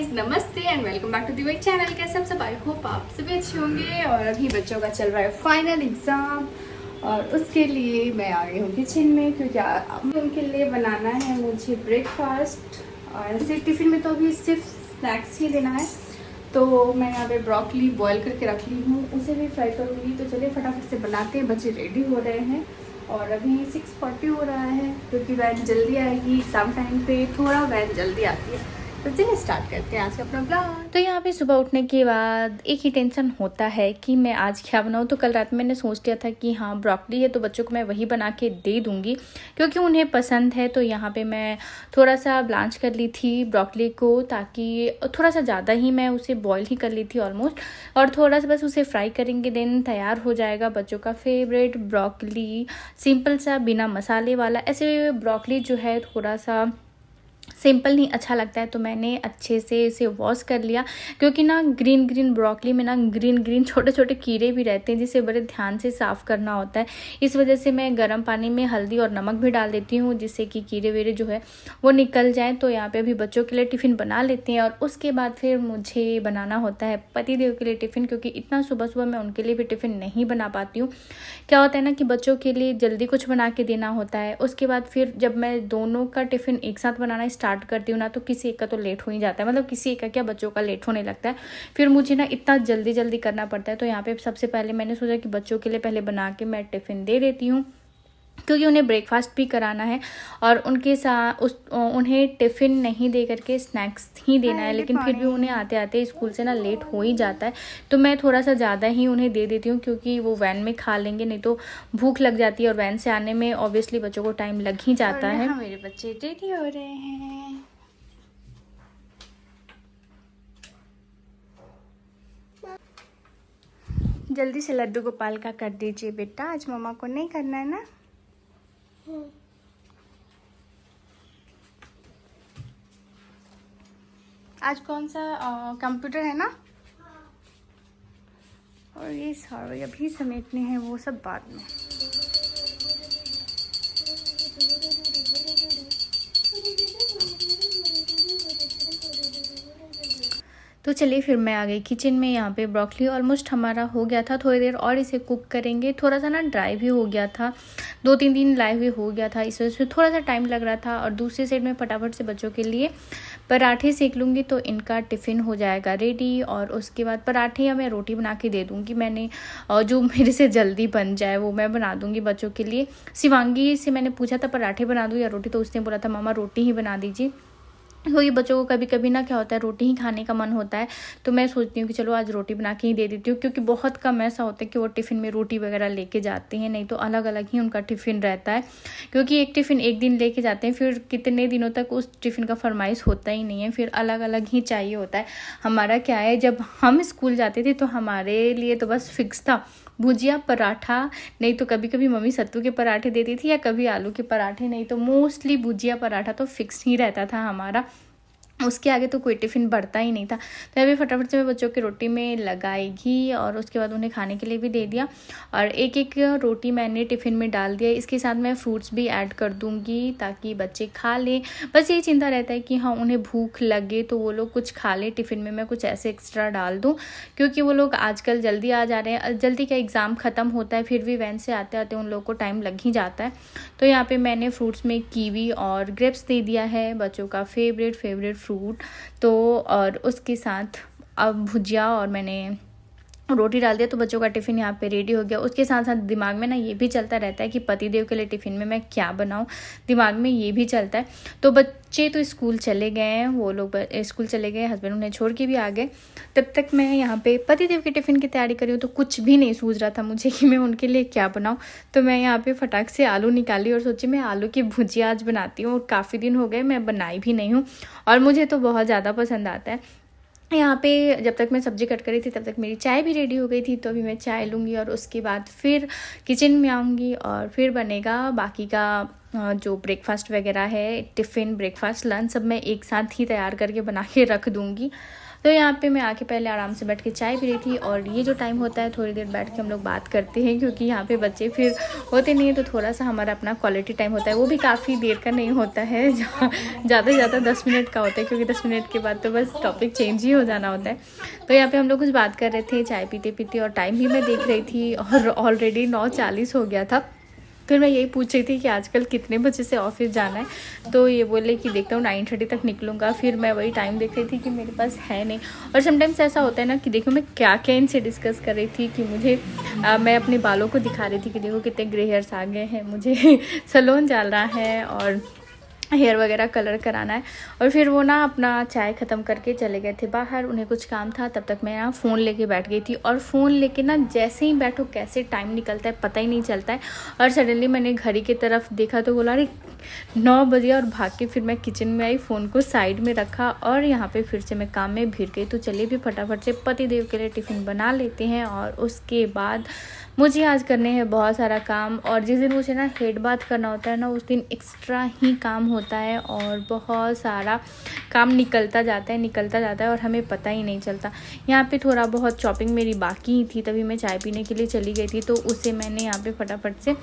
Guys, नमस्ते and welcome back to the my channel. कैसे सब आई होप आप सभी अच्छे होंगे। और अभी बच्चों का चल रहा है फाइनल एग्ज़ाम और उसके लिए मैं आ गई हूँ किचन में, क्योंकि अब उनके लिए बनाना है मुझे ब्रेकफास्ट। और ऐसे टिफ़िन में तो अभी सिर्फ स्नैक्स ही देना है, तो मैं यहाँ पे ब्रोकली बॉईल करके रख ली हूँ, उसे भी फ्राई करूँगी। तो चलिए फटाफट से बनाते हैं, बच्चे रेडी हो रहे हैं। और अभी 6:40 हो रहा है, क्योंकि वैन जल्दी आएगी एग्ज़ाम टाइम पे, थोड़ा वैन जल्दी आती है। तो चलिए स्टार्ट करते हैं आज का अपना ब्लॉग। तो यहाँ पे सुबह उठने के बाद एक ही टेंशन होता है कि मैं आज क्या बनाऊँ। तो कल रात मैंने सोच लिया था कि हाँ ब्रोकली है तो बच्चों को मैं वही बना के दे दूँगी, क्योंकि उन्हें पसंद है। तो यहाँ पे मैं थोड़ा सा ब्लांच कर ली थी ब्रोकली को, ताकि थोड़ा सा ज़्यादा ही मैं उसे बॉईल ही कर ली थी ऑलमोस्ट, और थोड़ा सा बस उसे फ्राई करेंगे, देन तैयार हो जाएगा बच्चों का फेवरेट ब्रोकली, सिंपल सा बिना मसाले वाला। ऐसे ब्रोकली जो है थोड़ा सा सिंपल नहीं अच्छा लगता है, तो मैंने अच्छे से इसे वॉश कर लिया, क्योंकि ना ग्रीन ग्रीन ब्रोकली में ना ग्रीन ग्रीन छोटे छोटे कीड़े भी रहते हैं, जिसे बड़े ध्यान से साफ़ करना होता है। इस वजह से मैं गर्म पानी में हल्दी और नमक भी डाल देती हूँ, जिससे कि कीड़े वीड़े जो है वो निकल जाएँ। तो यहाँ पे अभी बच्चों के लिए टिफ़िन बना लेते हैं, और उसके बाद फिर मुझे बनाना होता है पतिदेव के लिए टिफ़िन, क्योंकि इतना सुबह सुबह मैं उनके लिए भी टिफ़िन नहीं बना पाती हूँ। क्या होता है ना कि बच्चों के लिए जल्दी कुछ बना के देना होता है, उसके बाद फिर जब मैं दोनों का टिफ़िन एक साथ बनाना स्टार्ट करती हूँ ना, तो किसी एक का तो लेट हो ही जाता है, मतलब किसी एक का क्या, बच्चों का लेट होने लगता है। फिर मुझे ना इतना जल्दी जल्दी करना पड़ता है। तो यहाँ पे सबसे पहले मैंने सोचा कि बच्चों के लिए पहले बना के मैं टिफ़िन दे देती हूँ, क्योंकि उन्हें ब्रेकफास्ट भी कराना है और उनके साथ उन्हें टिफ़िन नहीं दे करके स्नैक्स ही देना है। लेकिन फिर भी उन्हें आते आते स्कूल से ना लेट हो ही जाता है, तो मैं थोड़ा सा ज़्यादा ही उन्हें दे देती हूँ, क्योंकि वो वैन में खा लेंगे, नहीं तो भूख लग जाती है, और वैन से आने में ऑब्वियसली बच्चों को टाइम लग ही जाता है। मेरे बच्चे रेडी हो रहे हैं। जल्दी से लड्डू गोपाल का कर दीजिए बेटा, आज मम्मा को नहीं करना है ना। आज कौन सा कंप्यूटर है ना, और ये सारे अभी समेटने हैं, वो सब बाद में। तो चलिए फिर मैं आ गई किचन में। यहाँ पे ब्रोकली ऑलमोस्ट हमारा हो गया था, थोड़ी देर और इसे कुक करेंगे। थोड़ा सा ना ड्राई भी हो गया था, 2-3 दिन लाए हुए हो गया था, इस वजह से थोड़ा सा टाइम लग रहा था। और दूसरी साइड में फटाफट से बच्चों के लिए पराठे सेक लूँगी, तो इनका टिफ़िन हो जाएगा रेडी। और उसके बाद पराठे या मैं रोटी बना के दे दूँगी, मैंने जो मेरे से जल्दी बन जाए वो मैं बना दूँगी बच्चों के लिए। शिवांगी से मैंने पूछा था पराठे बना दूँ या रोटी, तो उसने बोला था मामा रोटी ही बना दीजिए। तो ये बच्चों को कभी कभी ना क्या होता है, रोटी ही खाने का मन होता है, तो मैं सोचती हूँ कि चलो आज रोटी बना के ही दे देती हूँ, क्योंकि बहुत कम ऐसा होता है कि वो टिफ़िन में रोटी वगैरह लेके जाते हैं, नहीं तो अलग अलग ही उनका टिफ़िन रहता है। क्योंकि एक टिफ़िन एक दिन लेके जाते हैं, फिर कितने दिनों तक उस टिफ़िन का फरमाइश होता ही नहीं है, फिर अलग अलग ही चाहिए होता है। हमारा क्या है, जब हम स्कूल जाते थे तो हमारे लिए तो बस फिक्स था भुजिया पराठा, नहीं तो कभी कभी मम्मी सत्तू के पराठे देती थी, या कभी आलू के पराठे, नहीं तो मोस्टली भुजिया पराठा तो फिक्स ही रहता था हमारा। उसके आगे तो कोई टिफ़िन बढ़ता ही नहीं था। तो अभी फटाफट से मैं बच्चों की रोटी में लगाएगी, और उसके बाद उन्हें खाने के लिए भी दे दिया। और एक एक रोटी मैंने टिफ़िन में डाल दिया। इसके साथ मैं फ्रूट्स भी ऐड कर दूँगी, ताकि बच्चे खा लें। बस यही चिंता रहता है कि हाँ उन्हें भूख लगे तो वो लोग कुछ खा लें, टिफ़िन में मैं कुछ ऐसे एक्स्ट्रा डाल दूँ, क्योंकि वो लोग आजकल जल्दी आ जा रहे हैं। जल्दी क्या, एग्ज़ाम ख़त्म होता है, फिर भी वैन से आते आते उन लोगों को टाइम लग ही जाता है। तो यहाँ पे मैंने फ्रूट्स में कीवी और ग्रेप्स दे दिया है, बच्चों का फेवरेट फ्रूट। तो और उसके साथ अब भुजिया और मैंने रोटी डाल दिया, तो बच्चों का टिफ़िन यहाँ पे रेडी हो गया। उसके साथ साथ दिमाग में ना ये भी चलता रहता है कि पतिदेव के लिए टिफ़िन में मैं क्या बनाऊँ, दिमाग में ये भी चलता है। तो बच्चे तो स्कूल चले गए हैं, वो लोग स्कूल चले गए, हस्बैंड उन्हें छोड़ के भी आ गए। तब तक मैं यहाँ पे पतिदेव के टिफ़िन की तैयारी करी हूँ, तो कुछ भी नहीं सूझ रहा था मुझे कि मैं उनके लिए क्या बनाऊँ। तो मैं यहाँ पे फटाक से आलू निकाली और सोची मैं आलू की भुजिया आज बनाती हूँ, और काफ़ी दिन हो गए मैं बनाई भी नहीं हूँ, और मुझे तो बहुत ज़्यादा पसंद आता है। यहाँ पे जब तक मैं सब्ज़ी कट करी थी तब तक मेरी चाय भी रेडी हो गई थी, तो अभी मैं चाय लूँगी और उसके बाद फिर किचन में आऊँगी और फिर बनेगा बाकी का जो ब्रेकफास्ट वगैरह है, टिफ़िन, ब्रेकफास्ट, लंच सब मैं एक साथ ही तैयार करके बना के रख दूँगी। तो यहाँ पे मैं आके पहले आराम से बैठ के चाय पी रही थी, और ये जो टाइम होता है थोड़ी देर बैठ के हम लोग बात करते हैं, क्योंकि यहाँ पे बच्चे फिर होते नहीं है, तो थोड़ा सा हमारा अपना क्वालिटी टाइम होता है। वो भी काफ़ी देर का नहीं होता है, ज़्यादा से ज़्यादा 10 मिनट का होता है, क्योंकि 10 मिनट के बाद तो बस टॉपिक चेंज ही हो जाना होता है। तो यहाँ पे हम लोग कुछ बात कर रहे थे चाय पीते पीते, और टाइम भी मैं देख रही थी और ऑलरेडी 9:40 हो गया था। फिर मैं यही पूछ रही थी कि आजकल कितने बजे से ऑफिस जाना है, तो ये बोले कि देखता हूँ 9:30 तक निकलूँगा। फिर मैं वही टाइम देख रही थी कि मेरे पास है नहीं, और समटाइम्स ऐसा होता है ना कि देखो मैं क्या क्या इनसे डिस्कस कर रही थी कि मुझे मैं अपने बालों को दिखा रही थी कि देखो कितने ग्रे हेयर्स आ गए हैं, मुझे सैलून जाना है और हेयर वगैरह कलर कराना है। और फिर वो ना अपना चाय ख़त्म करके चले गए थे बाहर, उन्हें कुछ काम था। तब तक मैं ना फ़ोन लेके बैठ गई थी, और फ़ोन लेके ना जैसे ही बैठो कैसे टाइम निकलता है पता ही नहीं चलता है। और सडनली मैंने घड़ी की तरफ देखा तो बोला अरे 9 बजे, और भाग के फिर मैं किचन में आई, फ़ोन को साइड में रखा और यहाँ पे फिर से मैं काम में भिड़ गई। तो चलिए भी फटाफट से पति देव के लिए टिफ़िन बना लेते हैं, और उसके बाद मुझे आज करने हैं बहुत सारा काम। और जिस दिन मुझे ना हेड बाथ करना होता है ना, उस दिन एक्स्ट्रा ही काम होता है, और बहुत सारा काम निकलता जाता है और हमें पता ही नहीं चलता। यहाँ पे थोड़ा बहुत चॉपिंग मेरी बाकी ही थी, तभी मैं चाय पीने के लिए चली गई थी, तो उसे मैंने यहाँ पे फटाफट से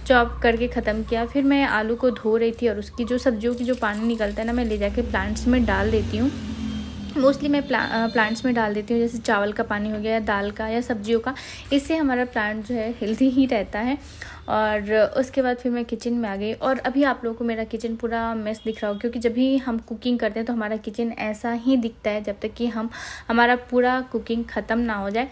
चॉप करके ख़त्म किया। फिर मैं आलू को धो रही थी, और उसकी जो सब्जियों की जो पानी निकलता है ना, मैं ले जाके प्लांट्स में डाल देती हूँ। मोस्टली मैं प्लांट्स में डाल देती हूँ, जैसे चावल का पानी हो गया, या दाल का, या सब्जियों का। इससे हमारा प्लांट जो है हेल्दी ही रहता है। और उसके बाद फिर मैं किचन में आ गई, और अभी आप लोगों को मेरा किचन पूरा मेस दिख रहा हो, क्योंकि जब भी हम कुकिंग करते हैं तो हमारा किचन ऐसा ही दिखता है जब तक कि हमारा पूरा कुकिंग ख़त्म ना हो जाए।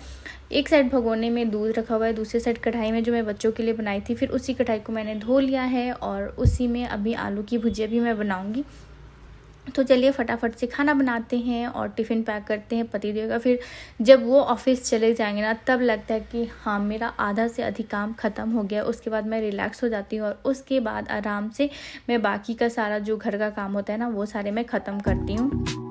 एक साइड भगोने में दूध रखा हुआ है, दूसरी साइड कढ़ाई में जो मैं बच्चों के लिए बनाई थी, फिर उसी कढ़ाई को मैंने धो लिया है, और उसी में अभी आलू की भुजिया भी मैं बनाऊँगी। तो चलिए फटाफट से खाना बनाते हैं और टिफ़िन पैक करते हैं पतिदेव का। फिर जब वो ऑफिस चले जाएंगे ना, तब लगता है कि हाँ मेरा आधा से अधिक काम ख़त्म हो गया। उसके बाद मैं रिलैक्स हो जाती हूँ, और उसके बाद आराम से मैं बाकी का सारा जो घर का काम होता है ना, वो सारे मैं ख़त्म करती हूँ।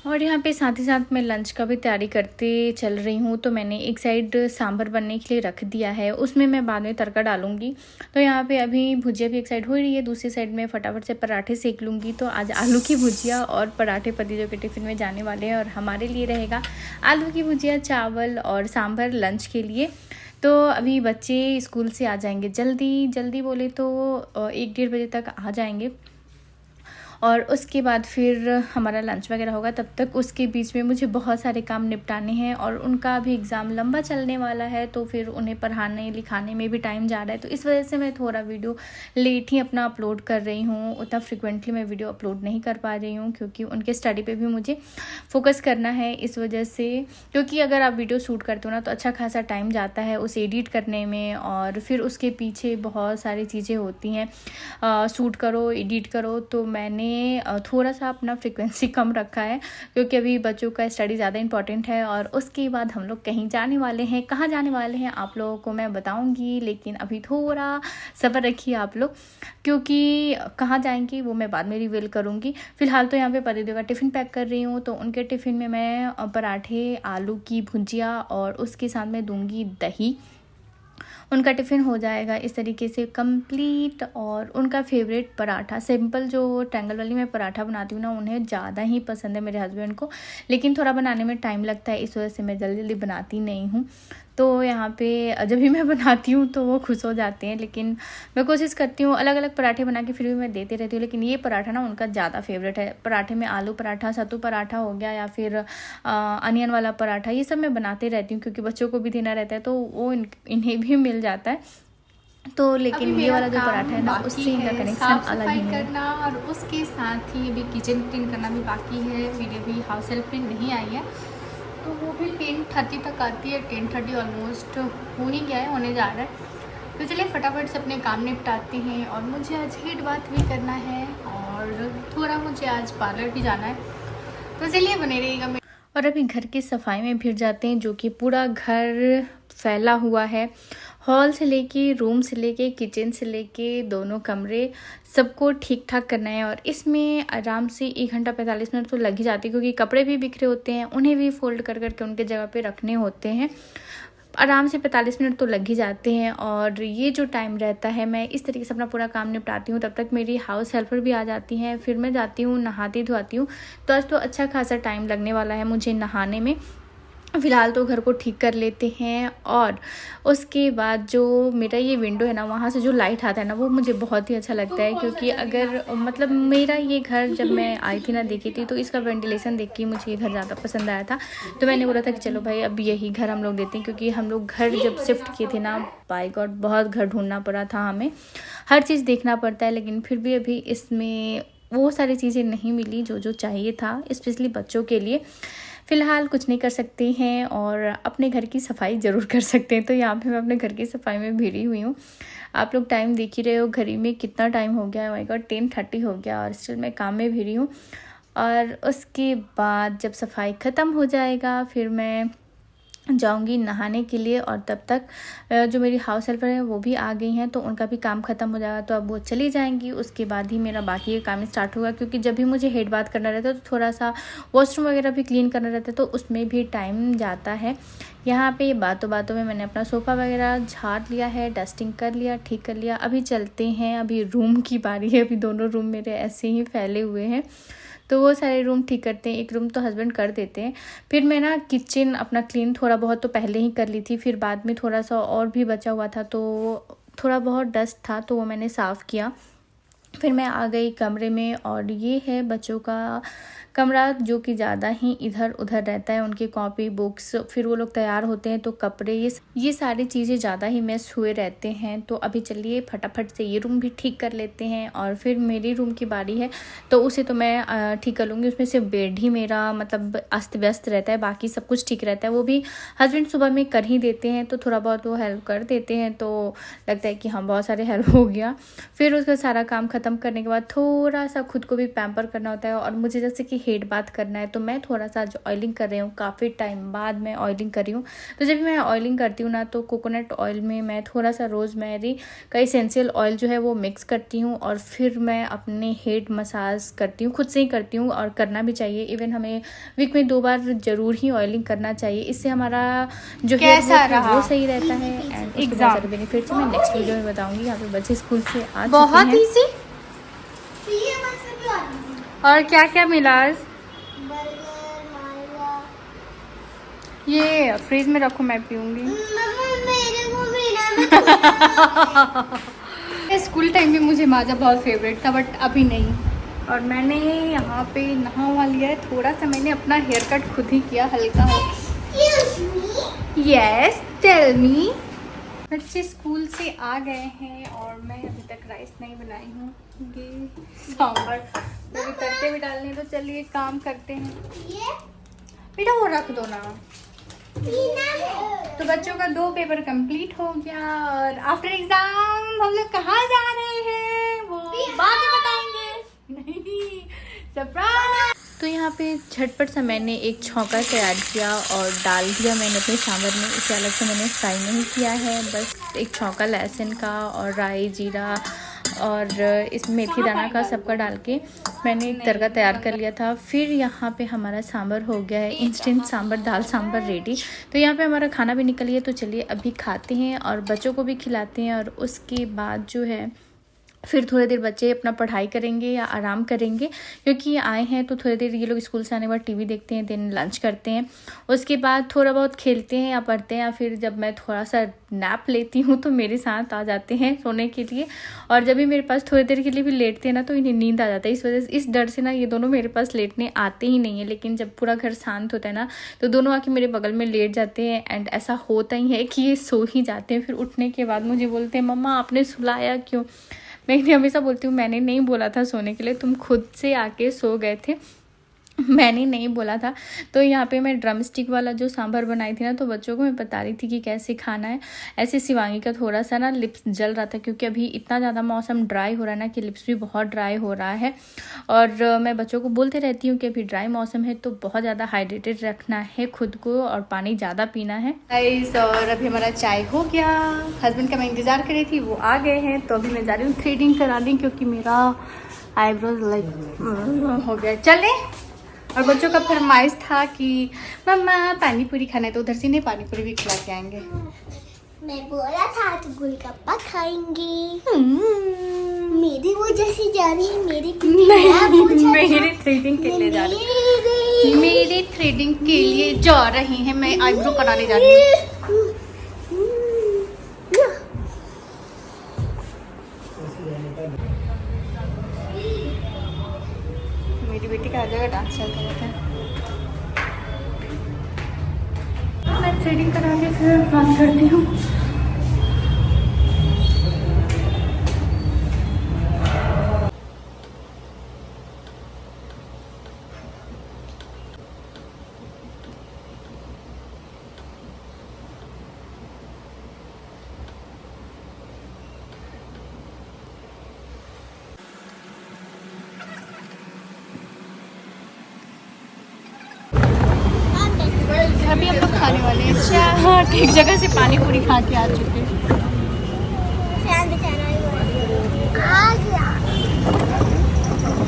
और यहाँ पे साथ ही साथ मैं लंच का भी तैयारी करते चल रही हूँ। तो मैंने एक साइड सांभर बनने के लिए रख दिया है, उसमें मैं बाद में तड़का डालूंगी। तो यहाँ पे अभी भुजिया भी एक साइड हो रही है, दूसरी साइड में फटाफट से पराठे सेक लूँगी। तो आज आलू की भुजिया और पराठे पतिदेव के टिफ़िन में जाने वाले हैं, और हमारे लिए रहेगा आलू की भुजिया, चावल और सांभर लंच के लिए। तो अभी बच्चे स्कूल से आ जाएंगे जल्दी बोले तो 1-1:30 बजे तक आ जाएंगे, और उसके बाद फिर हमारा लंच वगैरह होगा। तब तक उसके बीच में मुझे बहुत सारे काम निपटाने हैं, और उनका भी एग्ज़ाम लंबा चलने वाला है, तो फिर उन्हें पढ़ाने लिखाने में भी टाइम जा रहा है। तो इस वजह से मैं थोड़ा वीडियो लेट ही अपना अपलोड कर रही हूँ। उतना फ्रिक्वेंटली मैं वीडियो अपलोड नहीं कर पा रही हूँ, क्योंकि उनके स्टडी पे भी मुझे फोकस करना है इस वजह से। क्योंकि अगर आप वीडियो शूट करते हो ना, तो अच्छा खासा टाइम जाता है उसे एडिट करने में, और फिर उसके पीछे बहुत सारी चीज़ें होती हैं, शूट करो, एडिट करो। तो मैंने मैंने थोड़ा सा अपना फ्रिक्वेंसी कम रखा है, क्योंकि अभी बच्चों का स्टडी ज़्यादा इंपॉर्टेंट है और उसके बाद हम लोग कहीं जाने वाले हैं। कहाँ जाने वाले हैं आप लोगों को मैं बताऊंगी, लेकिन अभी थोड़ा सब्र रखिए आप लोग, क्योंकि कहाँ जाएंगी वो मैं बाद में रिवील करूँगी। फ़िलहाल तो यहाँ पे पतिदेव का टिफ़िन पैक कर रही हूँ, तो उनके टिफ़िन में मैं पराठे, आलू की भुजिया और उसके साथ में दूँगी दही। उनका टिफ़िन हो जाएगा इस तरीके से कंप्लीट। और उनका फेवरेट पराठा, सिंपल जो ट्रायंगल वाली मैं पराठा बनाती हूँ ना, उन्हें ज़्यादा ही पसंद है मेरे हस्बैंड को, लेकिन थोड़ा बनाने में टाइम लगता है, इस वजह से मैं जल्दी जल्दी बनाती नहीं हूँ। तो यहाँ पे जब भी मैं बनाती हूँ तो वो खुश हो जाते हैं, लेकिन मैं कोशिश करती हूँ अलग अलग पराठे बना के फिर भी मैं देती रहती हूँ। लेकिन ये पराठा ना उनका ज़्यादा फेवरेट है। पराठे में आलू पराठा, सत्तू पराठा हो गया, या फिर अनियन वाला पराठा, ये सब मैं बनाते रहती हूँ, क्योंकि बच्चों को भी देना रहता है तो वो इन्हें भी मिल जाता है। तो लेकिन ये वाला जो पराठा है ना, उससे इनका कनेक्शन अलग ही है। करना और उसके साथ ही अभी किचन क्लीन करना भी बाकी है। मेरी भी हाउस हेल्प में नहीं आई है, तो वो भी 10:30 तक आती है। 10:30 ऑलमोस्ट हो ही गया है, होने जा रहा है। तो चलिए फटाफट से अपने काम निपटाते हैं। और मुझे आज हेड बात भी करना है और थोड़ा मुझे आज पार्लर भी जाना है, तो चलिए बने रहिएगा। और अभी घर की सफाई में भिड़ जाते हैं, जो कि पूरा घर फैला हुआ है। हॉल से लेके, रूम से लेके, किचन से लेके, दोनों कमरे, सबको ठीक ठाक करना है। और इसमें आराम से 1 घंटा 45 मिनट तो लग ही जाती है, क्योंकि कपड़े भी बिखरे होते हैं, उन्हें भी फोल्ड कर करके उनके जगह पे रखने होते हैं। आराम से 45 मिनट तो लग ही जाते हैं। और ये जो टाइम रहता है, मैं इस तरीके से अपना पूरा काम निपटाती हूँ। तब तक मेरी हाउस हेल्पर भी आ जाती हैं, फिर मैं जाती हूँ नहाती धोती हूँ। तो आज तो अच्छा खासा टाइम लगने वाला है मुझे नहाने में। फ़िलहाल तो घर को ठीक कर लेते हैं। और उसके बाद जो मेरा ये विंडो है ना, वहाँ से जो लाइट आता है ना, वो मुझे बहुत ही अच्छा लगता है, क्योंकि अगर मतलब मेरा ये घर जब मैं आई थी ना, देखी थी, तो इसका वेंटिलेशन देख के मुझे ये घर ज़्यादा पसंद आया था। तो मैंने बोला था कि चलो भाई अब यही घर हम लोग देते हैं, क्योंकि हम लोग घर जब शिफ्ट किए थे ना, बाय गॉड बहुत घर ढूंढना पड़ा था हमें, हर चीज़ देखना पड़ता है। लेकिन फिर भी अभी इसमें वो सारी चीज़ें नहीं मिली जो चाहिए था, स्पेशली बच्चों के लिए। फ़िलहाल कुछ नहीं कर सकते हैं और अपने घर की सफाई ज़रूर कर सकते हैं। तो यहाँ पे मैं अपने घर की सफाई में भिड़ी हुई हूँ। आप लोग टाइम देख ही रहे हो, घड़ी में कितना टाइम हो गया है, माय गॉड 10:30 हो गया, और स्टिल मैं काम में भिड़ी हूँ। और उसके बाद जब सफाई ख़त्म हो जाएगा, फिर मैं जाऊंगी नहाने के लिए। और तब तक जो मेरी हाउस हेल्पर है वो भी आ गई हैं, तो उनका भी काम ख़त्म हो जाएगा, तो अब वो चली जाएंगी। उसके बाद ही मेरा बाकी का काम स्टार्ट होगा, क्योंकि जब भी मुझे हेड बाथ करना रहता है तो थोड़ा सा वॉशरूम वगैरह भी क्लीन करना रहता है, तो उसमें भी टाइम जाता है। यहाँ पे बातों बातों में मैंने अपना सोफ़ा वगैरह झाड़ लिया है, डस्टिंग कर लिया, ठीक कर लिया। अभी चलते हैं, अभी रूम की बारी है। अभी दोनों रूम मेरे ऐसे ही फैले हुए हैं, तो वो सारे रूम ठीक करते हैं। एक रूम तो हस्बैंड कर देते हैं। फिर मैं ना किचन अपना क्लीन थोड़ा बहुत तो पहले ही कर ली थी, फिर बाद में थोड़ा सा और भी बचा हुआ था, तो थोड़ा बहुत डस्ट था, तो वो मैंने साफ़ किया। फिर मैं आ गई कमरे में, और ये है बच्चों का कमरा, जो कि ज़्यादा ही इधर उधर रहता है। उनकी कॉपी, बुक्स, फिर वो लोग तैयार होते हैं तो कपड़े, ये सारी चीज़ें ज़्यादा ही मैस हुए रहते हैं। तो अभी चलिए फटाफट से ये रूम भी ठीक कर लेते हैं, और फिर मेरी रूम की बारी है, तो उसे तो मैं ठीक कर लूँगी। उसमें से बेड ही मेरा मतलब अस्त व्यस्त रहता है, बाकी सब कुछ ठीक रहता है। वो भी हस्बैंड सुबह में कर ही देते हैं, तो थोड़ा बहुत वो हेल्प कर देते हैं, तो लगता है कि हाँ बहुत सारे हेल्प हो गया। फिर उसका सारा काम ख़त्म करने के बाद थोड़ा सा खुद को भी पैम्पर करना होता है। और मुझे जैसे कि हेड बाथ करना है, तो मैं थोड़ा सा जो ऑयलिंग कर रही हूँ, काफ़ी टाइम बाद मैं ऑयलिंग कर रही हूँ। तो जब मैं ऑयलिंग करती हूँ ना, तो कोकोनट ऑयल में मैं थोड़ा सा रोज़मेरी का एसेंशियल ऑयल जो है वो मिक्स करती हूँ, और फिर मैं अपने हेड मसाज करती हूँ, खुद से ही करती हूँ, और करना भी चाहिए। इवन हमें वीक में 2 बार ज़रूर ही ऑयलिंग करना चाहिए, इससे हमारा जो हेयर है वो सही रहता है। एंड उसके बहुत सारे बेनिफिट्स मैं नेक्स्ट वीडियो में बताऊँगी। यहाँ पे बच्चे स्कूल से आ बहुत चुके हैं। इजी। और क्या क्या मिला आज? ये फ्रिज में रखो, मैं पीऊंगी। स्कूल टाइम में मुझे माजा बहुत फेवरेट था, बट अभी नहीं। और मैंने यहाँ पे नहा वहा लिया है। थोड़ा सा मैंने अपना हेयर कट खुद ही किया, हल्का हो। Yes, tell me. बच्चे स्कूल से आ गए हैं, और मैं अभी तक राइस नहीं बनाई हूँ। ये सांभर अभी तड़के भी डालने, तो चलिए काम करते हैं। बेटा वो रख दो ना। तो बच्चों का 2 पेपर कंप्लीट हो गया, और आफ्टर एग्जाम हम लोग कहाँ जा रहे हैं वो बाद में बताएंगे। नहीं, सरप्राइज। तो यहाँ पे झटपट सा मैंने एक छौंका तैयार किया और डाल दिया मैंने अपने सांभर में। इसे अलग से मैंने फ्राई नहीं किया है, बस एक छौंका लहसुन का और राई जीरा और इस मेथी दाना का सबका डाल के मैंने एक तड़का तैयार कर लिया था। फिर यहाँ पे हमारा सांभर हो गया है, इंस्टेंट सांभर, दाल सांभर रेडी। तो यहाँ पे हमारा खाना भी निकल गया। तो चलिए अभी खाते हैं और बच्चों को भी खिलाते हैं और उसके बाद जो है फिर थोड़ी देर बच्चे अपना पढ़ाई करेंगे या आराम करेंगे, क्योंकि आए हैं तो थोड़ी देर ये लोग स्कूल से आने के बाद टीवी देखते हैं, देन लंच करते हैं, उसके बाद थोड़ा बहुत खेलते हैं या पढ़ते हैं, या फिर जब मैं थोड़ा सा नैप लेती हूँ तो मेरे साथ आ जाते हैं सोने के लिए। और जब भी मेरे पास थोड़ी देर के लिए भी लेटते हैं ना तो इन्हें नींद आ जाता है। इस वजह से, इस डर से ना ये दोनों मेरे पास लेटने आते ही नहीं है। लेकिन जब पूरा घर शांत होता है ना तो दोनों आके मेरे बगल में लेट जाते हैं। एंड ऐसा होता ही है कि ये सो ही जाते हैं। फिर उठने के बाद मुझे बोलते हैं मम्मा आपने सुलाया क्यों। मैं इन्हें हमेशा बोलती हूँ मैंने नहीं बोला था सोने के लिए, तुम खुद से आके सो गए थे, मैंने नहीं बोला था। तो यहाँ पे मैं ड्रम स्टिक वाला जो सांभर बनाई थी ना, तो बच्चों को मैं बता रही थी कि कैसे खाना है। ऐसे शिवांगी का थोड़ा सा ना लिप्स जल रहा था, क्योंकि अभी इतना ज़्यादा मौसम ड्राई हो रहा है ना कि लिप्स भी बहुत ड्राई हो रहा है। और मैं बच्चों को बोलते रहती हूँ कि अभी ड्राई मौसम है तो बहुत ज़्यादा हाइड्रेटेड रखना है खुद को और पानी ज़्यादा पीना है। गाइस, और अभी हमारा चाय हो गया। हस्बैंड का मैं इंतज़ार कर रही थी, वो आ गए हैं। तो अभी मैं जा रही हूँ थ्रेडिंग करा दी, क्योंकि मेरा आईब्रोज लाइक हो गया। चले। और बच्चों का फरमाइश था कि मम्मा पानी पूरी खाना है, तो उधर से नहीं पानी पूरी भी खिला के आएंगे। मैं बोला था तो गोलगप्पा खाएंगे। मेरी वजह से जा रही है, मेरी मेरे थ्रेडिंग के लिए जा रही है, मेरे थ्रेडिंग के लिए जा रही है। मैं आईब्रो कराने जा रही हूँ। मेरी बेटी का आ जाएगा डांस चलता रहता है। मैं थ्रेडिंग करा के फिर बात करती हूँ। अभी हम लोग खाने वाले हैं। हाँ, ठीक जगह से पानी पूरी खा के आ चुके हैं।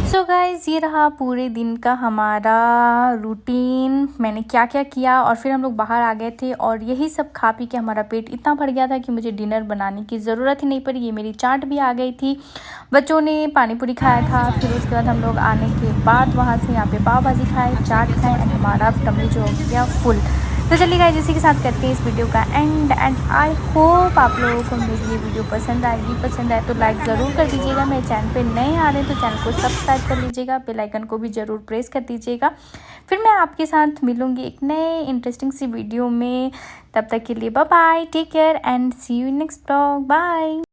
सो गाइज़, ये रहा पूरे दिन का हमारा रूटीन। मैंने क्या क्या किया और फिर हम लोग बाहर आ गए थे और यही सब खा पी के हमारा पेट इतना भर गया था कि मुझे डिनर बनाने की ज़रूरत ही नहीं पड़ी। ये मेरी चाट भी आ गई थी, बच्चों ने पानी पूरी खाया था। फिर उसके बाद हम लोग आने के बाद वहाँ से यहाँ पे पाव भाजी खाए, चाट खाए एंड हमारा टमी जो हो गया फुल। तो चलिए गाइस, इसी के साथ करते हैं इस वीडियो का एंड आई होप आप लोगों को मेरी ये वीडियो पसंद आएगी। पसंद आए तो लाइक ज़रूर कर दीजिएगा। मेरे चैनल पे नए आ रहे हैं तो चैनल को सब्सक्राइब कर लीजिएगा, बेल आइकन को भी ज़रूर प्रेस कर दीजिएगा। फिर मैं आपके साथ मिलूँगी एक नए इंटरेस्टिंग सी वीडियो में। तब तक के लिए bye bye, take care and see you next blog. Bye.